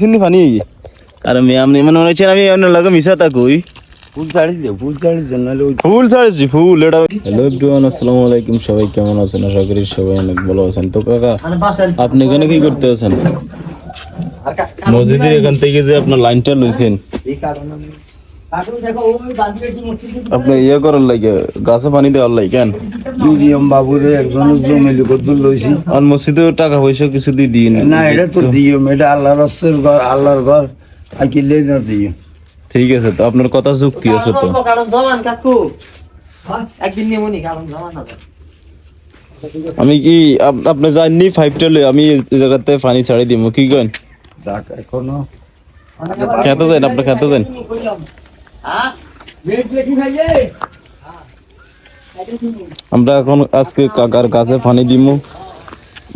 চিনি পানি আর আমি আমনি মানে মনে হচ্ছে আমি অন্য লাগে মিশাতা কই ফুল ছাড়ি দে নাহলে ওই ফুল ছাড়ছি ফুল এটা হ্যালো এভরিওয়ান আসসালামু আলাইকুম সবাই কেমন আছেন আশা করি সবাই অনেক ভালো আছেন তো কাকা আপনি এখানে কি করতে আছেন মসজিদের এখান থেকে যে আপনার লাইনটা লইছেন আপনি ইয়ে করার লাগে গাছে পানি দেওয়ার লাগে কেন মিডিয়াম বাবুরে একজনের জমি কদ্দুর লইছি আর মসজিদে টাকা পয়সা কিছু দিয়ে দিন না এটা তো দিও এটা আল্লাহর রসের ঘর আল্লাহর ঘর আইকিলে না দিও ঠিক আছে তো আপনার কথা যুক্তি আছে তো আমি কি আপনি জাননি 5টা লই আমি এই জায়গাতে পানি ছাড়ি দিব কি কইন যাক এখনো খেতে যান আপনি খেতে যান আমরা এখন আজকে কাকার কাছে পানি দিব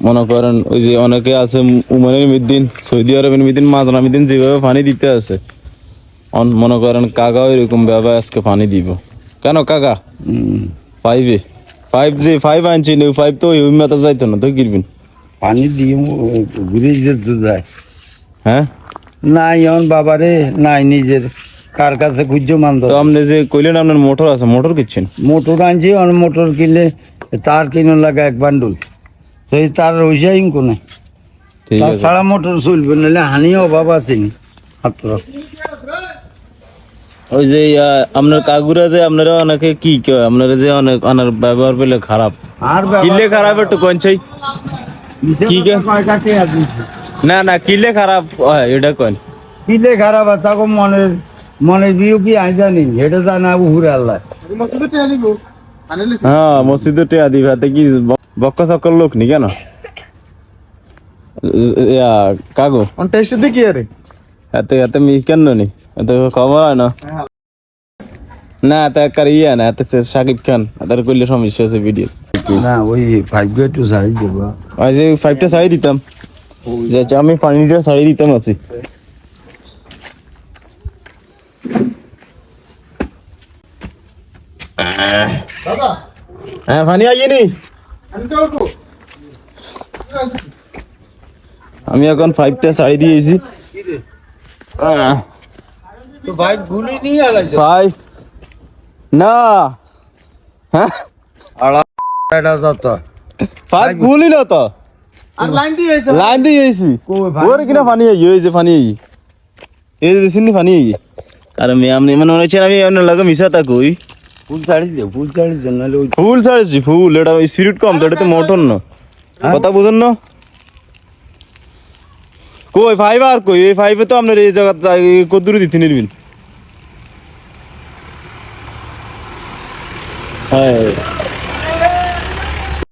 মনে করেন ওই যে অনেকে আছে উমানের মিদ্দিন সৌদি আরবের মিদ্দিন মাজনা মিদ্দিন যেভাবে পানি দিতে আছে মনে করেন কাকা এরকম ভাবে আজকে পানি দিব কেন কাকা 5 আনছি না 5 তো ওই মাথা যাইতো না তো কিরবিন পানি দিও ঘুরে যেতে যায় হ্যাঁ নাই এখন বাবারে নাই নিজের কার কাছে খুঁজছো মানতো তো আপনি যে কইলেন আপনার মোটর আছে মোটর কিচ্ছেন মোটর আনছি অন মোটর কিনলে তার কিনো লাগা এক বান্ডুল তো এই তার রইসাই কোনে ঠিক আছে তাছাড়া মোটর চলবে নাহলে হানিও অভাব আছে নি মাত্র ওই যে আপনার কাকুরা যে আপনারা অনেকে কি কয় আপনারা যে অনেক অনার ব্যবহার পেলে খারাপ আর কিলে খারাপ একটু কইছাই কি কে না না কিলে খারাপ হয় এটা কইন কিলে খারাপ আর তাকে মনের বিয়ে কি আই জানি এটা জানা উহুরে আল্লাহ হ্যাঁ মসজিদে টেয়া দিবে হাতে কি বক্কা চক্কর লোক নি কেন কাগো অনটা কি আরে হাতে হাতে মি কেন নি এত খবর হয় না না তা কার ইয়া না এত সাকিব খান তার কইলে সমস্যা আছে ভিডিও না ওই 5 গেট টু সাইড দেব ওই যে 5টা সাইড দিতাম যে আমি পানিটা সাইড দিতাম আছি দাদা হ্যাঁ পানি আইনি আমি এখন 5টা সাইড দিয়েছি তো ভাই ভুলি নি আলাইছে 5 না হ্যাঁ আলা এটা যত 5 গুলি না তো আর লাইন দিয়েছি ওরে কিনা পানি আই এই যে পানি আই এই যে সিনি পানি আই আর আমি আমনি মানে মনে হচ্ছে আমি অন্য লাগে মিশাতা কই ফুল ছাড়ি দে নাহলে ওই ফুল ছাড়ছি ফুল এটা স্পিরিট কম তো এটা তো মোটর না কথা বুঝুন না কই 5 আর কই এই 5 এ তো আপনার এই জায়গা কদ্দুরি দিতে নিরবিন হ্যাঁ